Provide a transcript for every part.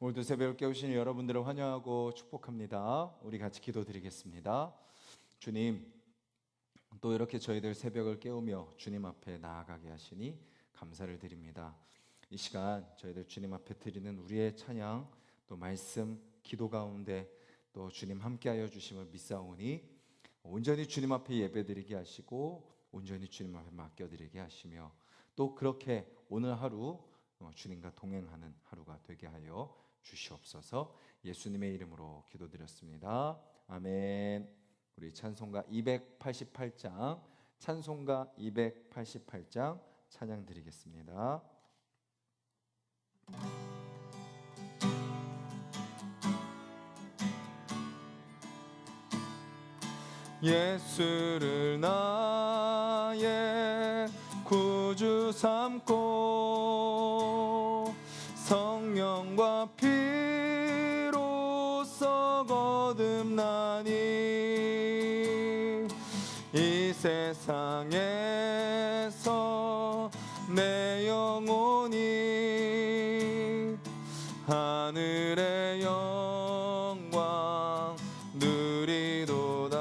오늘도 새벽을 깨우시는 여러분들을 환영하고 축복합니다. 우리 같이 기도드리겠습니다. 주님, 또 이렇게 저희들 새벽을 깨우며 주님 앞에 나아가게 하시니 감사를 드립니다. 이 시간 저희들 주님 앞에 드리는 우리의 찬양, 또 말씀, 기도 가운데 또 주님 함께하여 주심을 믿사오니 온전히 주님 앞에 예배드리게 하시고 온전히 주님 앞에 맡겨드리게 하시며 또 그렇게 오늘 하루 주님과 동행하는 하루가 되게 하여 주시옵소서. 예수님의 이름으로 기도드렸습니다. 아멘. 우리 찬송가 288장, 찬송가 288장 찬양 드리겠습니다. 예수를 나의 구주 삼고 성령과 피로써 거듭나니 이 세상에서 내 영혼이 하늘의 영광 누리도다.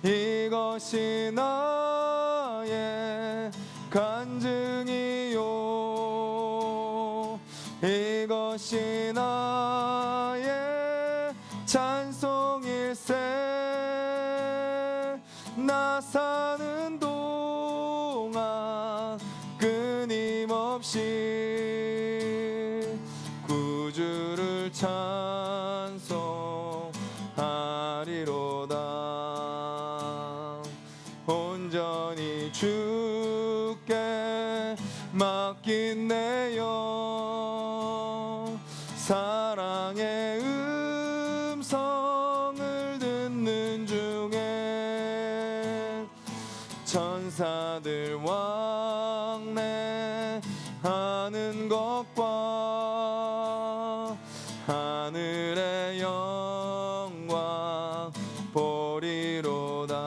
이것이 나의 간증이요, 이것이 나의 찬송일세. 나 사는 동안 끊임없이 구주를 찬송하리로다. 온전히 주께 맡긴 내 영, 사랑의 음성을 듣는 중에 천사들 왕래하는 것과 하늘의 영광 보리로다.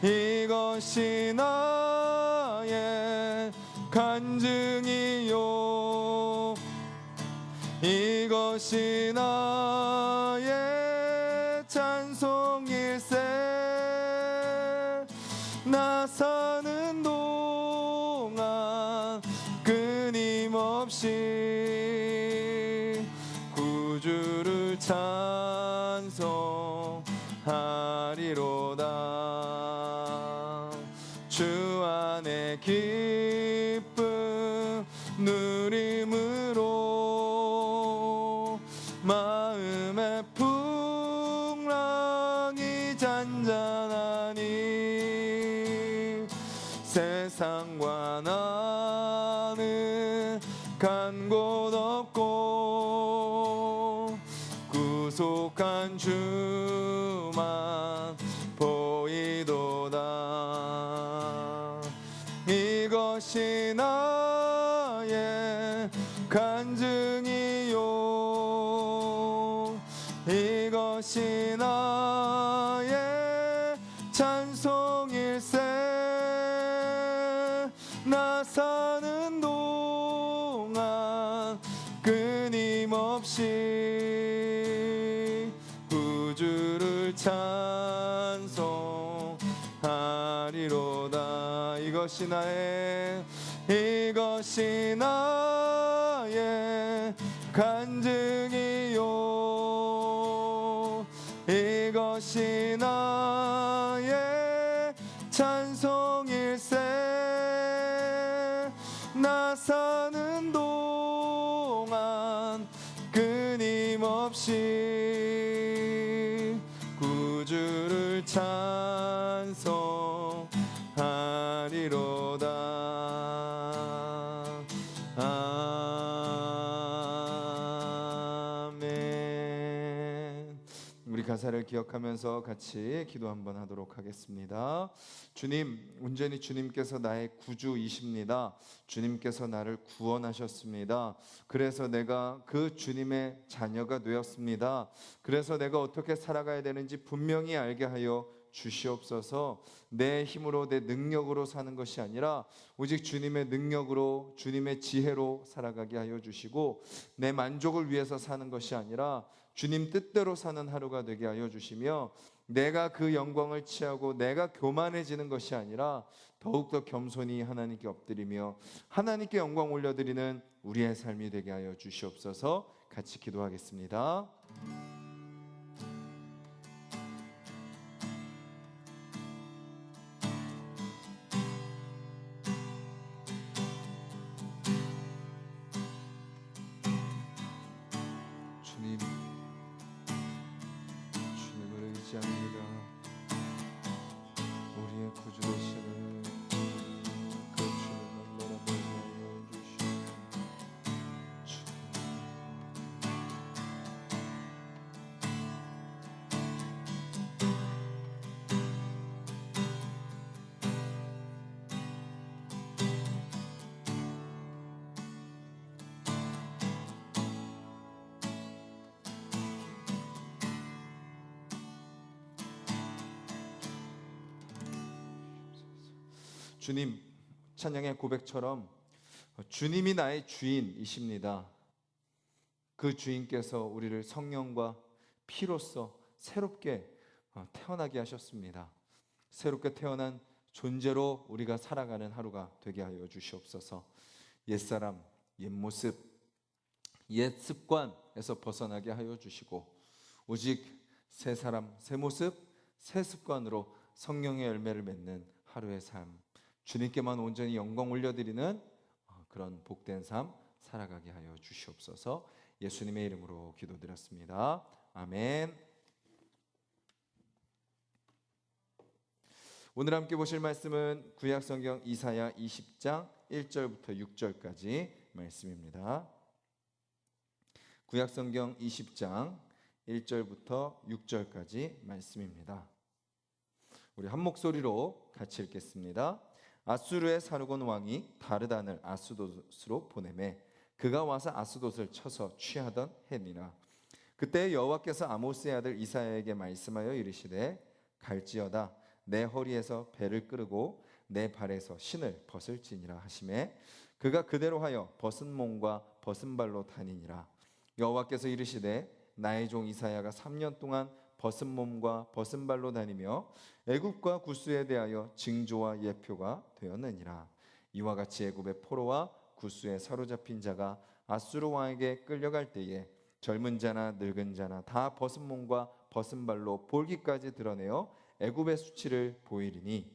이것이 나의 간증이요, 이것이 나의 찬송일세. 나 사는 동안 끊임없이 구주를 찬송하리로다. 주 안에 기쁨 누림으로 마음의 풍랑이 잔잔하니 세상과 나는 간 곳 없고 구속한 주만 보이도다. 이것이 나의 간증이요, 이것이 나의 찬송일세. 나 사는 동안 끊임없이 구주를 찬송하리로다. 이것이 나의 간증이요, 이것이 나의 찬송일세. 나 사는 동안 끊임없이 구주를 찬송하리로다. 아멘. 우리 가사를 기억하면서 같이 기도 한번 하도록 하겠습니다. 주님, 온전히 주님께서 나의 구주이십니다. 주님께서 나를 구원하셨습니다. 그래서 내가 그 주님의 자녀가 되었습니다. 그래서 내가 어떻게 살아가야 되는지 분명히 알게 하여 주시옵소서. 내 힘으로 내 능력으로 사는 것이 아니라 오직 주님의 능력으로 주님의 지혜로 살아가게 하여 주시고, 내 만족을 위해서 사는 것이 아니라 주님 뜻대로 사는 하루가 되게 하여 주시며, 내가 그 영광을 취하고 내가 교만해지는 것이 아니라 더욱더 겸손히 하나님께 엎드리며 하나님께 영광 올려드리는 우리의 삶이 되게 하여 주시옵소서. 같이 기도하겠습니다. 주님을 의지합니다. 우리의 구주 되시는 그 주님을 바라보게 하여 주님, 찬양의 고백처럼 주님이 나의 주인이십니다. 그 주인께서 우리를 성령과 피로써 새롭게 태어나게 하셨습니다. 새롭게 태어난 존재로 우리가 살아가는 하루가 되게 하여 주시옵소서. 옛사람, 옛모습, 옛 습관에서 벗어나게 하여 주시고, 오직 새 사람, 새 모습, 새 습관으로 성령의 열매를 맺는 하루의 삶, 주님께만 온전히 영광 올려드리는 그런 복된 삶 살아가게 하여 주시옵소서. 예수님의 이름으로 기도드렸습니다. 아멘. 오늘 함께 보실 말씀은 구약성경 이사야 20장 1절부터 6절까지 말씀입니다. 구약성경 20장 1절부터 6절까지 말씀입니다. 우리 한 목소리로 같이 읽겠습니다. 아수르의 사르곤 왕이 다르단을 아스돗으로 보내매 그가 와서 아스돗을 쳐서 취하던 해니라. 그때 여호와께서 아모스의 아들 이사야에게 말씀하여 이르시되, 갈지어다 내 허리에서 배를 끄르고 내 발에서 신을 벗을지니라 하시매 그가 그대로 하여 벗은 몸과 벗은 발로 다니니라. 여호와께서 이르시되, 나의 종 이사야가 3년 동안 벗은 몸과 벗은 발로 다니며 애굽과 구스에 대하여 징조와 예표가 되었느니라. 이와 같이 애굽의 포로와 구스에 사로잡힌 자가 아수르 왕에게 끌려갈 때에 젊은 자나 늙은 자나 다 벗은 몸과 벗은 발로 볼기까지 드러내어 애굽의 수치를 보이리니,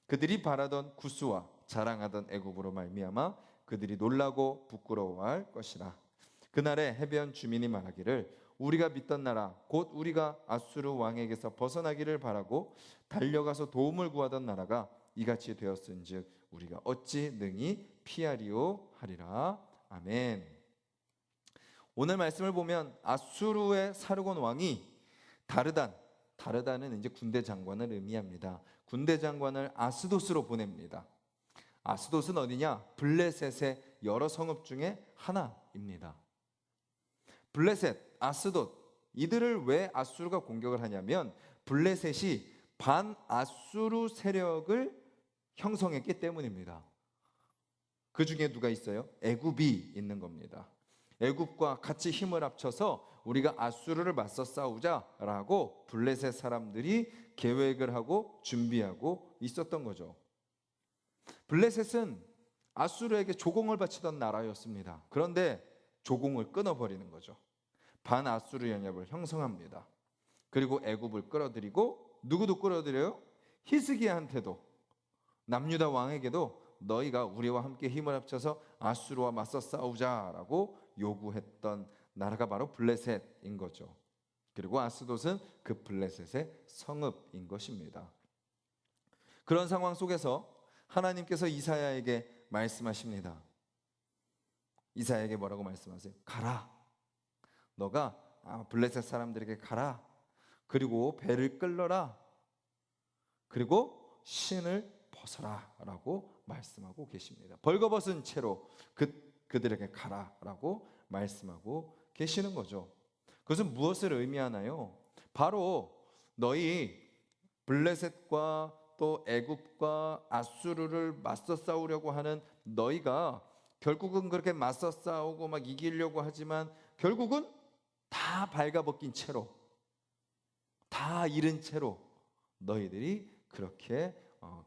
그들이 바라던 구스와 자랑하던 애굽으로 말미암아 그들이 놀라고 부끄러워할 것이라. 그날에 해변 주민이 말하기를, 우리가 믿던 나라 곧 우리가 아수르 왕에게서 벗어나기를 바라고 달려가서 도움을 구하던 나라가 이같이 되었은즉 우리가 어찌 능히 피하리오 하리라. 아멘. 오늘 말씀을 보면 아수르의 사르곤 왕이 다르단은 이제 군대 장관을 의미합니다. 군대 장관을 아스돗으로 보냅니다. 아스돗은 어디냐? 블레셋의 여러 성읍 중에 하나입니다. 블레셋, 아스돗, 이들을 왜 아수르가 공격을 하냐면 블레셋이 반아수르 세력을 형성했기 때문입니다. 그 중에 누가 있어요? 애굽이 있는 겁니다. 애굽과 같이 힘을 합쳐서 우리가 아수르를 맞서 싸우자라고 블레셋 사람들이 계획을 하고 준비하고 있었던 거죠. 블레셋은 아수르에게 조공을 바치던 나라였습니다. 그런데 조공을 끊어버리는 거죠. 반아수르 연합을 형성합니다. 그리고 애굽을 끌어들이고, 누구도 끌어들여요? 히스기야한테도, 남유다 왕에게도 너희가 우리와 함께 힘을 합쳐서 아수르와 맞서 싸우자라고 요구했던 나라가 바로 블레셋인 거죠. 그리고 아스돗은 그 블레셋의 성읍인 것입니다. 그런 상황 속에서 하나님께서 이사야에게 말씀하십니다. 이사야에게 뭐라고 말씀하세요? 가라. 너가 블레셋 사람들에게 가라. 그리고 배를 끌러라. 그리고 신을 벗어라 라고 말씀하고 계십니다. 벌거벗은 채로 그들에게 가라 라고 말씀하고 계시는 거죠. 그것은 무엇을 의미하나요? 바로 너희 블레셋과 또 애굽과 아수르를 맞서 싸우려고 하는 너희가 결국은 그렇게 맞서 싸우고 막 이기려고 하지만 결국은 다 발가벗긴 채로, 다 잃은 채로 너희들이 그렇게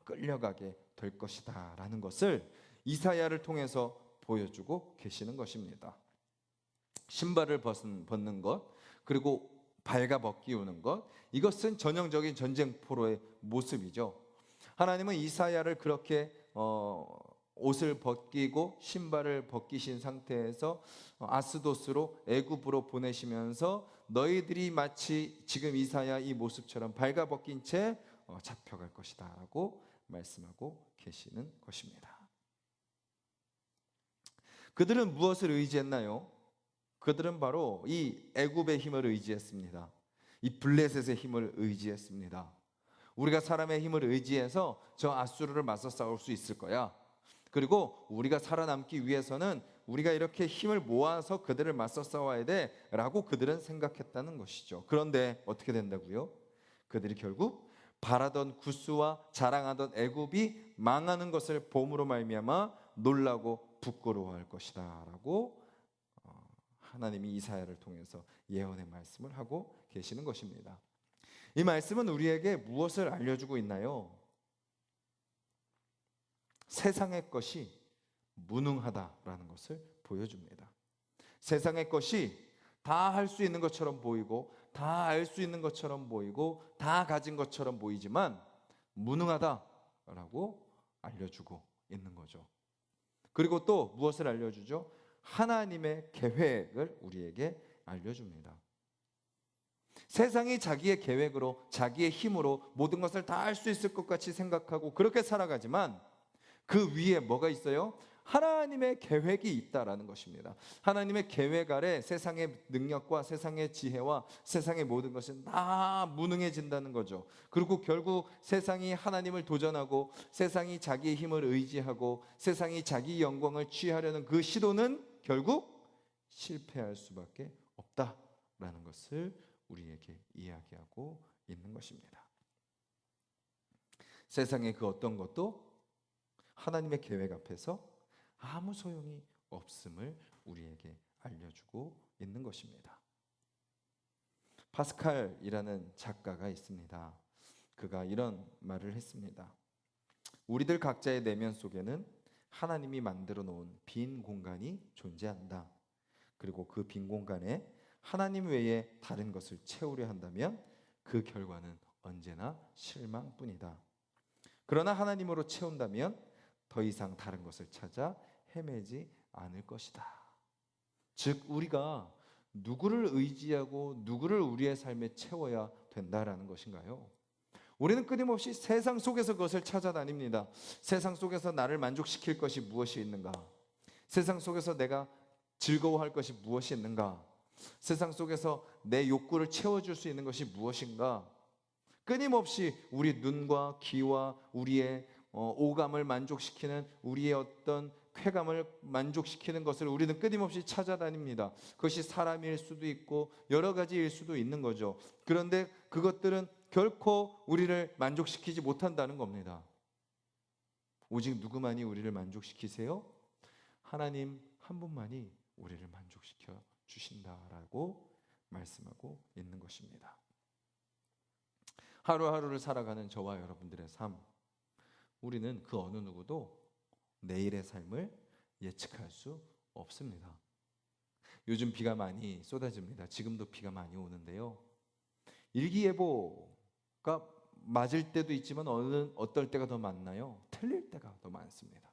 끌려가게 될 것이다 라는 것을 이사야를 통해서 보여주고 계시는 것입니다. 신발을 벗는 것, 그리고 발가벗기우는 것, 이것은 전형적인 전쟁 포로의 모습이죠. 하나님은 이사야를 그렇게 옷을 벗기고 신발을 벗기신 상태에서 아스도스로 애굽으로 보내시면서 너희들이 마치 지금 이사야 이 모습처럼 발가벗긴 채 잡혀갈 것이다 라고 말씀하고 계시는 것입니다. 그들은 무엇을 의지했나요? 그들은 바로 이 애굽의 힘을 의지했습니다. 이 블레셋의 힘을 의지했습니다. 우리가 사람의 힘을 의지해서 저 아수르를 맞서 싸울 수 있을 거야. 그리고 우리가 살아남기 위해서는 우리가 이렇게 힘을 모아서 그들을 맞서 싸워야 돼 라고 그들은 생각했다는 것이죠. 그런데 어떻게 된다고요? 그들이 결국 바라던 구스와 자랑하던 애굽이 망하는 것을 봄으로 말미암아 놀라고 부끄러워할 것이다 라고 하나님이 이사야를 통해서 예언의 말씀을 하고 계시는 것입니다. 이 말씀은 우리에게 무엇을 알려주고 있나요? 세상의 것이 무능하다라는 것을 보여줍니다. 세상의 것이 다 할 수 있는 것처럼 보이고 다 알 수 있는 것처럼 보이고 다 가진 것처럼 보이지만 무능하다라고 알려주고 있는 거죠. 그리고 또 무엇을 알려주죠? 하나님의 계획을 우리에게 알려줍니다. 세상이 자기의 계획으로 자기의 힘으로 모든 것을 다 할 수 있을 것 같이 생각하고 그렇게 살아가지만 그 위에 뭐가 있어요? 하나님의 계획이 있다라는 것입니다. 하나님의 계획 아래 세상의 능력과 세상의 지혜와 세상의 모든 것은 다 무능해진다는 거죠. 그리고 결국 세상이 하나님을 도전하고 세상이 자기의 힘을 의지하고 세상이 자기 영광을 취하려는 그 시도는 결국 실패할 수밖에 없다라는 것을 우리에게 이야기하고 있는 것입니다. 세상의 그 어떤 것도 하나님의 계획 앞에서 아무 소용이 없음을 우리에게 알려주고 있는 것입니다. 파스칼이라는 작가가 있습니다. 그가 이런 말을 했습니다. 우리들 각자의 내면 속에는 하나님이 만들어 놓은 빈 공간이 존재한다. 그리고 그 빈 공간에 하나님 외에 다른 것을 채우려 한다면 그 결과는 언제나 실망뿐이다. 그러나 하나님으로 채운다면 더 이상 다른 것을 찾아 헤매지 않을 것이다. 즉 우리가 누구를 의지하고 누구를 우리의 삶에 채워야 된다라는 것인가요? 우리는 끊임없이 세상 속에서 그것을 찾아다닙니다. 세상 속에서 나를 만족시킬 것이 무엇이 있는가? 세상 속에서 내가 즐거워할 것이 무엇이 있는가? 세상 속에서 내 욕구를 채워줄 수 있는 것이 무엇인가? 끊임없이 우리 눈과 귀와 우리의 오감을 만족시키는 우리의 어떤 쾌감을 만족시키는 것을 우리는 끊임없이 찾아다닙니다. 그것이 사람일 수도 있고 여러 가지일 수도 있는 거죠. 그런데 그것들은 결코 우리를 만족시키지 못한다는 겁니다. 오직 누구만이 우리를 만족시키세요? 하나님 한 분만이 우리를 만족시켜 주신다라고 말씀하고 있는 것입니다. 하루하루를 살아가는 저와 여러분들의 삶, 우리는 그 어느 누구도 내일의 삶을 예측할 수 없습니다. 요즘 비가 많이 쏟아집니다. 지금도 비가 많이 오는데요. 일기예보가 맞을 때도 있지만 어떨 때가 더 많나요? 틀릴 때가 더 많습니다.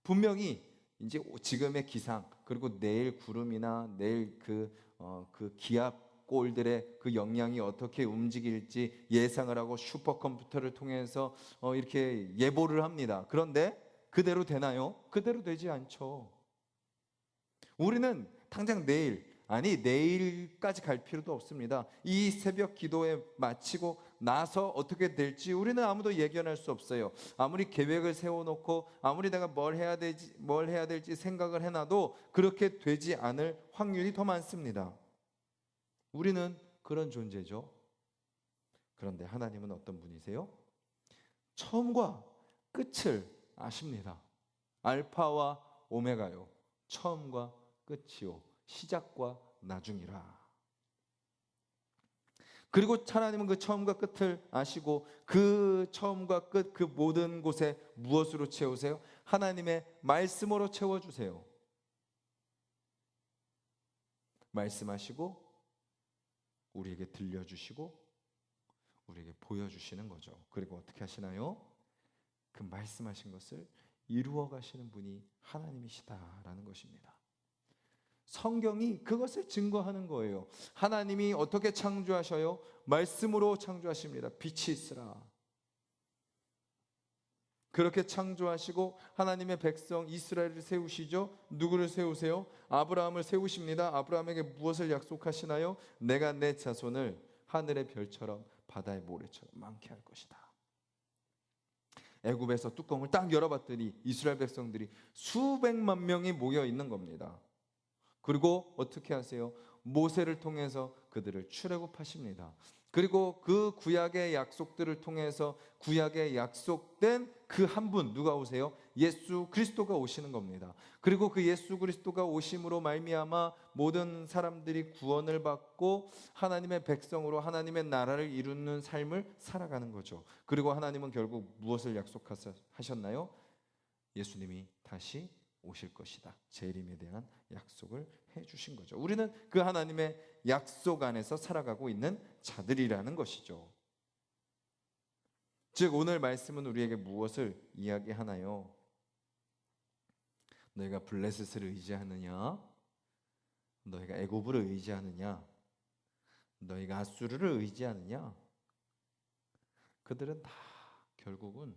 분명히 이제 지금의 기상 그리고 내일 구름이나 내일 그 기압 골들의 그 영향이 어떻게 움직일지 예상을 하고 슈퍼컴퓨터를 통해서 이렇게 예보를 합니다. 그런데 그대로 되나요? 그대로 되지 않죠. 우리는 당장 내일까지 갈 필요도 없습니다. 이 새벽 기도에 마치고 나서 어떻게 될지 우리는 아무도 예견할 수 없어요. 아무리 계획을 세워놓고 아무리 내가 뭘 해야 될지 생각을 해놔도 그렇게 되지 않을 확률이 더 많습니다. 우리는 그런 존재죠. 그런데 하나님은 어떤 분이세요? 처음과 끝을 아십니다. 알파와 오메가요, 처음과 끝이요, 시작과 나중이라. 그리고 하나님은 그 처음과 끝을 아시고 그 처음과 끝, 그 모든 곳에 무엇으로 채우세요? 하나님의 말씀으로 채워주세요. 말씀하시고 우리에게 들려주시고 우리에게 보여주시는 거죠. 그리고 어떻게 하시나요? 그 말씀하신 것을 이루어 가시는 분이 하나님이시다라는 것입니다. 성경이 그것을 증거하는 거예요. 하나님이 어떻게 창조하셔요? 말씀으로 창조하십니다. 빛이 있으라. 그렇게 창조하시고 하나님의 백성 이스라엘을 세우시죠. 누구를 세우세요? 아브라함을 세우십니다. 아브라함에게 무엇을 약속하시나요? 내가 내 자손을 하늘의 별처럼 바다의 모래처럼 많게 할 것이다. 애굽에서 뚜껑을 딱 열어봤더니 이스라엘 백성들이 수백만 명이 모여 있는 겁니다. 그리고 어떻게 하세요? 모세를 통해서 그들을 출애굽하십니다. 그리고 그 구약의 약속들을 통해서 구약에 약속된 그 한 분, 누가 오세요? 예수 그리스도가 오시는 겁니다. 그리고 그 예수 그리스도가 오심으로 말미암아 모든 사람들이 구원을 받고 하나님의 백성으로 하나님의 나라를 이루는 삶을 살아가는 거죠. 그리고 하나님은 결국 무엇을 약속하셨나요? 예수님이 다시 오실 것이다. 재림에 대한 약속을 해주신 거죠. 우리는 그 하나님의 약속 안에서 살아가고 있는 자들이라는 것이죠. 즉 오늘 말씀은 우리에게 무엇을 이야기하나요? 너희가 블레셋을 의지하느냐? 너희가 애굽을 의지하느냐? 너희가 아수르를 의지하느냐? 그들은 다 결국은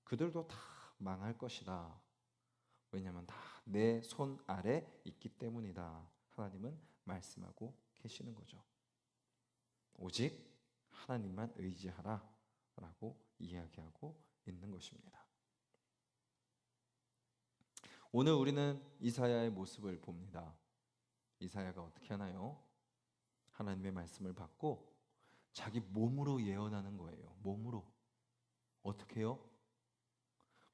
그들도 다 망할 것이다. 왜냐하면 다 내 손 아래 있기 때문이다. 하나님은 말씀하고 계시는 거죠. 오직 하나님만 의지하라 라고 이야기하고 있는 것입니다. 오늘 우리는 이사야의 모습을 봅니다. 이사야가 어떻게 하나요? 하나님의 말씀을 받고 자기 몸으로 예언하는 거예요. 몸으로. 어떻게 해요?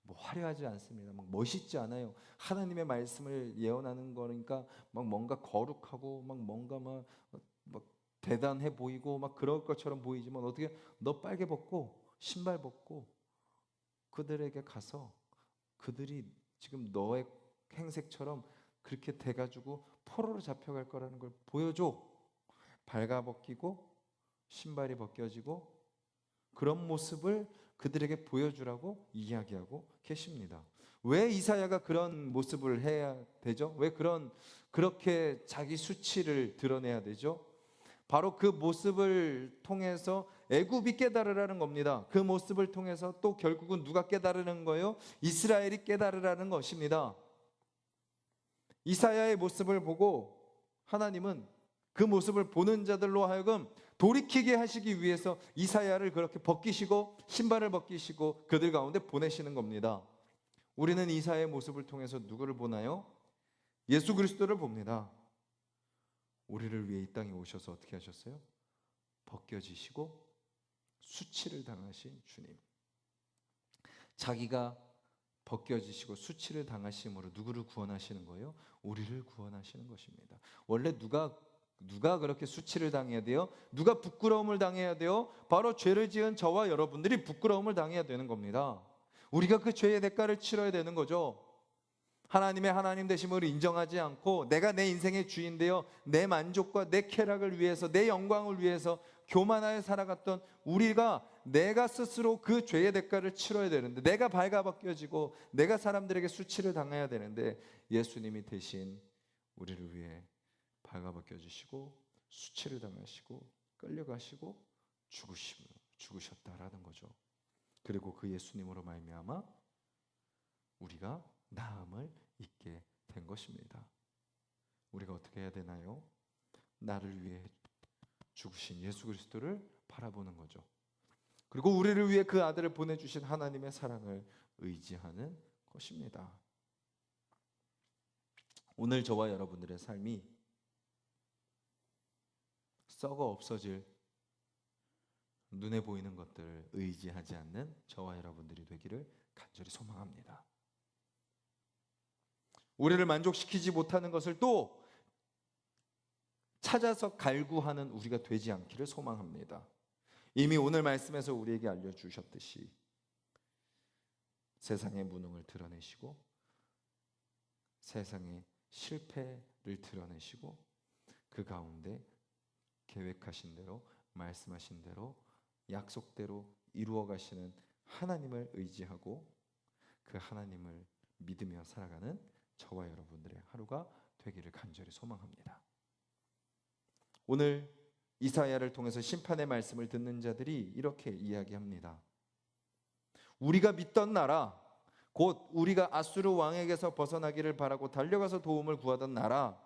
뭐 화려하지 않습니다. 막 멋있지 않아요. 하나님의 말씀을 예언하는 거니까 막 뭔가 거룩하고 막 뭔가 막 대단해 보이고 막 그럴 것처럼 보이지만 어떻게 너 빨개 벗고 신발 벗고 그들에게 가서 그들이 지금 너의 행색처럼 그렇게 돼가지고 포로로 잡혀갈 거라는 걸 보여줘. 발가 벗기고 신발이 벗겨지고 그런 모습을 그들에게 보여주라고 이야기하고 계십니다. 왜 이사야가 그런 모습을 해야 되죠? 왜 그렇게 자기 수치를 드러내야 되죠? 바로 그 모습을 통해서 애굽이 깨달으라는 겁니다. 그 모습을 통해서 또 결국은 누가 깨달으는 거예요? 이스라엘이 깨달으라는 것입니다. 이사야의 모습을 보고 하나님은 그 모습을 보는 자들로 하여금 돌이키게 하시기 위해서 이사야를 그렇게 벗기시고 신발을 벗기시고 그들 가운데 보내시는 겁니다. 우리는 이사야의 모습을 통해서 누구를 보나요? 예수 그리스도를 봅니다. 우리를 위해 이 땅에 오셔서 어떻게 하셨어요? 벗겨지시고 수치를 당하신 주님. 자기가 벗겨지시고 수치를 당하심으로 누구를 구원하시는 거예요? 우리를 구원하시는 것입니다. 원래 누가 그렇게 수치를 당해야 돼요? 누가 부끄러움을 당해야 돼요? 바로 죄를 지은 저와 여러분들이 부끄러움을 당해야 되는 겁니다. 우리가 그 죄의 대가를 치러야 되는 거죠. 하나님의 하나님 되심을 인정하지 않고 내가 내 인생의 주인되어 내 만족과 내 쾌락을 위해서 내 영광을 위해서 교만하여 살아갔던 우리가 내가 스스로 그 죄의 대가를 치러야 되는데 내가 발가벗겨지고 내가 사람들에게 수치를 당해야 되는데 예수님이 대신 우리를 위해 발가벗겨지시고 수치를 당하시고 끌려가시고 죽으셨다라는 거죠. 그리고 그 예수님으로 말미암아 우리가 나음을 잊게 된 것입니다. 우리가 어떻게 해야 되나요? 나를 위해 죽으신 예수 그리스도를 바라보는 거죠. 그리고 우리를 위해 그 아들을 보내주신 하나님의 사랑을 의지하는 것입니다. 오늘 저와 여러분들의 삶이 썩어 없어질 눈에 보이는 것들을 의지하지 않는 저와 여러분들이 되기를 간절히 소망합니다. 우리를 만족시키지 못하는 것을 또 찾아서 갈구하는 우리가 되지 않기를 소망합니다. 이미 오늘 말씀에서 우리에게 알려주셨듯이 세상의 무능을 드러내시고 세상의 실패를 드러내시고 그 가운데 계획하신 대로 말씀하신 대로 약속대로 이루어 가시는 하나님을 의지하고 그 하나님을 믿으며 살아가는 저와 여러분들의 하루가 되기를 간절히 소망합니다. 오늘 이사야를 통해서 심판의 말씀을 듣는 자들이 이렇게 이야기합니다. 우리가 믿던 나라, 곧 우리가 아수르 왕에게서 벗어나기를 바라고 달려가서 도움을 구하던 나라,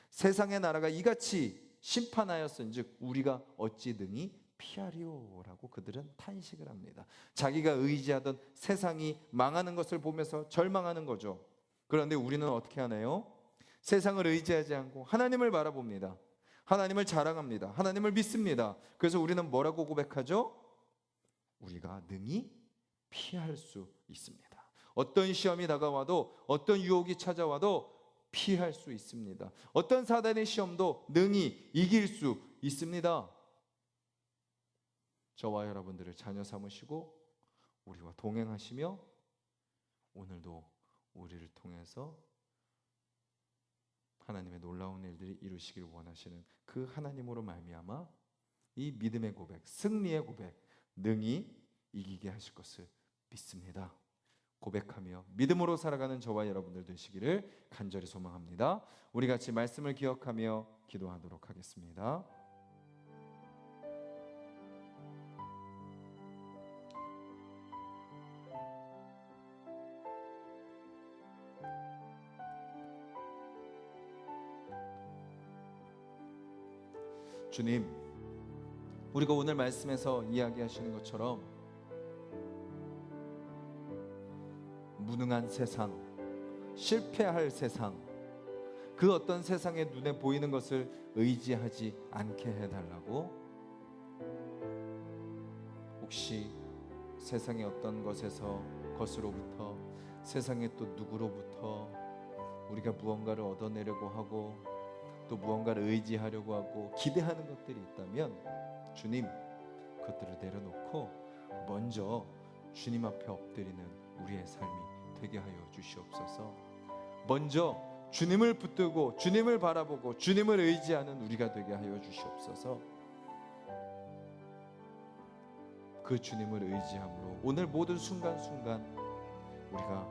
세상의 나라가 이같이 심판하였은즉 우리가 어찌 능히 피하리오라고 그들은 탄식을 합니다. 자기가 의지하던 세상이 망하는 것을 보면서 절망하는 거죠. 그런데 우리는 어떻게 하나요? 세상을 의지하지 않고 하나님을 바라봅니다. 하나님을 자랑합니다. 하나님을 믿습니다. 그래서 우리는 뭐라고 고백하죠? 우리가 능히 피할 수 있습니다. 어떤 시험이 다가와도 어떤 유혹이 찾아와도 피할 수 있습니다. 어떤 사단의 시험도 능히 이길 수 있습니다. 저와 여러분들을 자녀 삼으시고 우리와 동행하시며 오늘도 우리를 통해서 하나님의 놀라운 일들이 이루시기를 원하시는 그 하나님으로 말미암아 이 믿음의 고백, 승리의 고백, 능히 이기게 하실 것을 믿습니다. 고백하며 믿음으로 살아가는 저와 여러분들 되시기를 간절히 소망합니다. 우리 같이 말씀을 기억하며 기도하도록 하겠습니다. 주님, 우리가 오늘 말씀에서 이야기하시는 것처럼 무능한 세상, 실패할 세상, 그 어떤 세상에 눈에 보이는 것을 의지하지 않게 해달라고, 혹시 세상의 어떤 것으로부터, 세상의 또 누구로부터 우리가 무언가를 얻어내려고 하고 또 무언가를 의지하려고 하고 기대하는 것들이 있다면 주님, 그것들을 내려놓고 먼저 주님 앞에 엎드리는 우리의 삶이 되게 하여 주시옵소서. 먼저 주님을 붙들고 주님을 바라보고 주님을 의지하는 우리가 되게 하여 주시옵소서. 그 주님을 의지함으로 오늘 모든 순간순간 우리가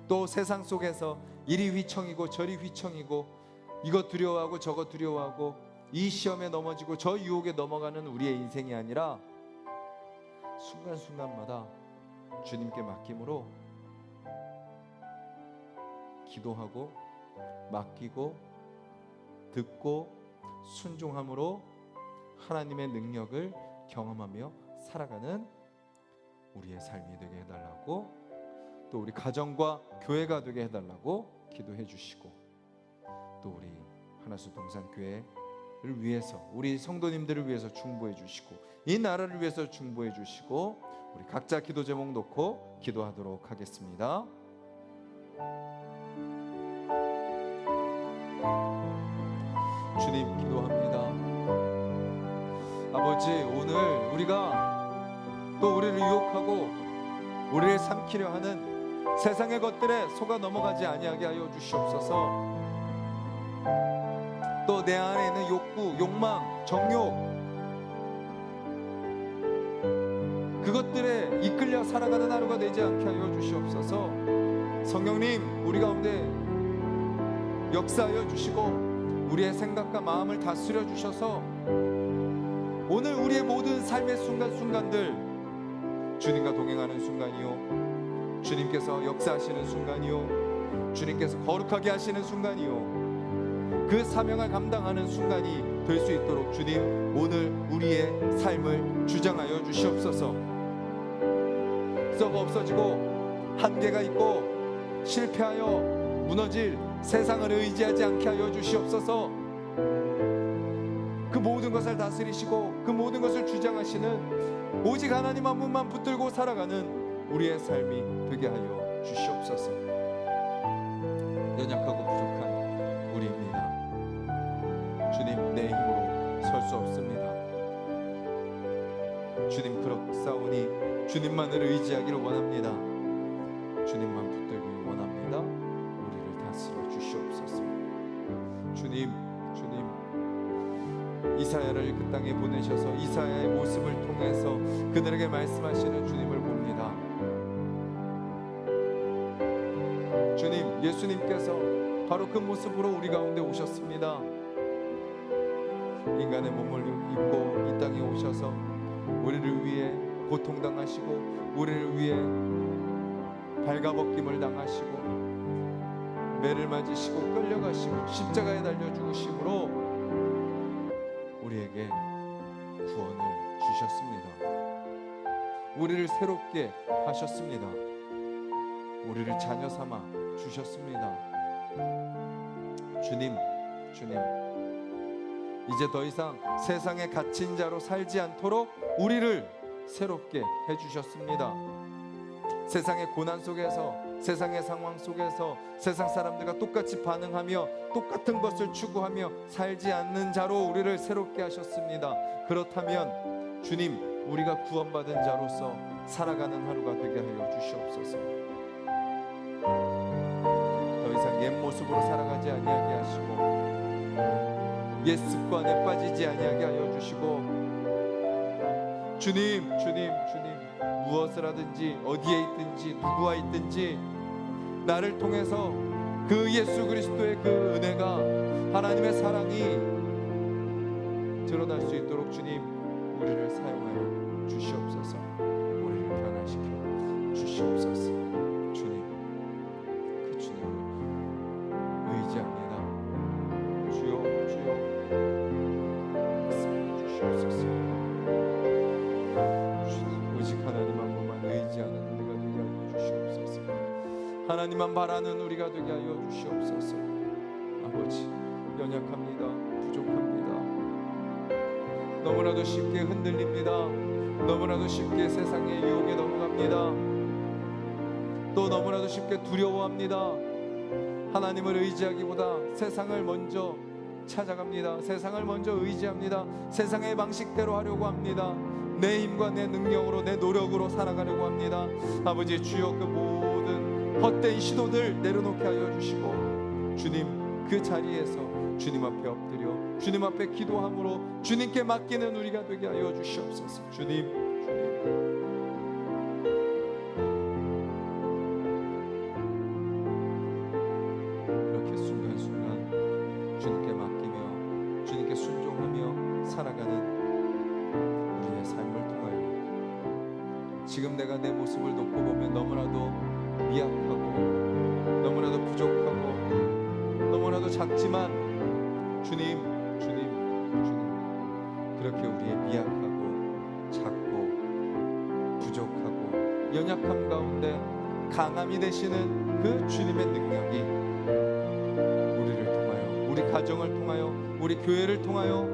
또 세상 속에서 이리 휘청이고 저리 휘청이고 이것 두려워하고 저것 두려워하고 이 시험에 넘어지고 저 유혹에 넘어가는 우리의 인생이 아니라 순간순간마다 주님께 맡김으로 기도하고 맡기고 듣고 순종함으로 하나님의 능력을 경험하며 살아가는 우리의 삶이 되게 해달라고, 또 우리 가정과 교회가 되게 해달라고 기도해 주시고, 또 우리 하나수 동산교회를 위해서 우리 성도님들을 위해서 중보해 주시고 이 나라를 위해서 중보해 주시고 우리 각자 기도 제목 놓고 기도하도록 하겠습니다. 주님, 기도합니다. 아버지, 오늘 우리가 또 우리를 유혹하고 우리를 삼키려 하는 세상의 것들에 속아 넘어가지 아니하게 하여 주시옵소서. 또 내 안에 있는 욕구, 욕망, 정욕, 그것들에 이끌려 살아가는 하루가 되지 않게 하여 주시옵소서. 성령님, 우리 가운데 역사하여 주시고 우리의 생각과 마음을 다스려 주셔서 오늘 우리의 모든 삶의 순간순간들 주님과 동행하는 순간이요, 주님께서 역사하시는 순간이요, 주님께서 거룩하게 하시는 순간이요, 그 사명을 감당하는 순간이 될 수 있도록 주님, 오늘 우리의 삶을 주장하여 주시옵소서. 썩어 없어지고 한계가 있고 실패하여 무너질 세상을 의지하지 않게 하여 주시옵소서. 그 모든 것을 다스리시고 그 모든 것을 주장하시는 오직 하나님 한 분만 붙들고 살아가는 우리의 삶이 되게 하여 주시옵소서. 연약하고 부족한 우리입니다. 주님, 내 힘으로 설 수 없습니다. 주님, 그렇사오니 주님만을 의지하기를 원합니다. 주님만 붙들기 원합니다. 우리를 다스려 주시옵소서. 주님, 이사야를 그 땅에 보내셔서 이사야의 모습을 통해서 그들에게 말씀하시는 주님을 봅니다. 주님, 예수님께서 바로 그 모습으로 우리 가운데 오셨습니다. 인간의 몸을 입고 이 땅에 오셔서 우리를 위해 고통당하시고 우리를 위해 발가벗김을 당하시고 매를 맞으시고 끌려가시고 십자가에 달려 죽으심으로 우리에게 구원을 주셨습니다. 우리를 새롭게 하셨습니다. 우리를 자녀 삼아 주셨습니다. 주님, 이제 더 이상 세상에 갇힌 자로 살지 않도록 우리를 새롭게 해주셨습니다. 세상의 고난 속에서, 세상의 상황 속에서 세상 사람들과 똑같이 반응하며 똑같은 것을 추구하며 살지 않는 자로 우리를 새롭게 하셨습니다. 그렇다면 주님, 우리가 구원받은 자로서 살아가는 하루가 되게 하여 주시옵소서. 더 이상 옛 모습으로 살아가지 아니하게 하시고 옛 습관에 빠지지 아니하게 하여 주시고 주님, 무엇을 하든지 어디에 있든지 누구와 있든지 나를 통해서 그 예수 그리스도의 그 은혜가, 하나님의 사랑이 드러날 수 있도록 주님, 우리를 사용하여 주시옵소서. 우리를 변화시켜 주시옵소서. 주님, 그 주님을 의지합니다. 주여 주시옵소서. 주님, 오직 하나님 한 분만 의지하는 우리가 되게 하여 주시옵소서. 하나님만 바라는 우리가 되게 하여 주시옵소서. 아버지, 연약합니다. 부족합니다. 너무나도 쉽게 흔들립니다. 너무나도 쉽게 세상의 유혹에 넘어갑니다. 또 너무나도 쉽게 두려워합니다. 하나님을 의지하기보다 세상을 먼저 찾아갑니다. 세상을 먼저 의지합니다. 세상의 방식대로 하려고 합니다. 내 힘과 내 능력으로, 내 노력으로 살아가려고 합니다. 아버지, 주여 그 모든 헛된 시도들 내려놓게 하여 주시고 주님, 그 자리에서 주님 앞에 엎드려 주님 앞에 기도함으로 주님께 맡기는 우리가 되게 하여 주시옵소서. 주님, 이렇게 순간순간 주님께 맡기며 주님께 순종하며 살아가는 우리의 삶을 통하여 지금 내가 내 모습을 놓고 보면 너무나도 미약하고 너무나도 부족하고 너무나도 작지만 주님, 그렇게 우리의 미약하고 작고 부족하고 연약함 가운데 강함이 되시는 그 주님의 능력이 우리를 통하여, 우리 가정을 통하여, 우리 교회를 통하여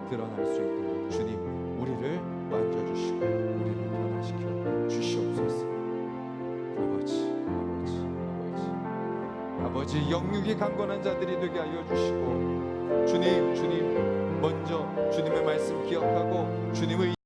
드러날 수 있도록 주님, 우리를 만져주시고 우리를 변화시켜 주시옵소서. 아버지, 영육이 강건한 자들이 되게 하여 주시고 주님, 먼저 주님의 말씀 기억하고 주님의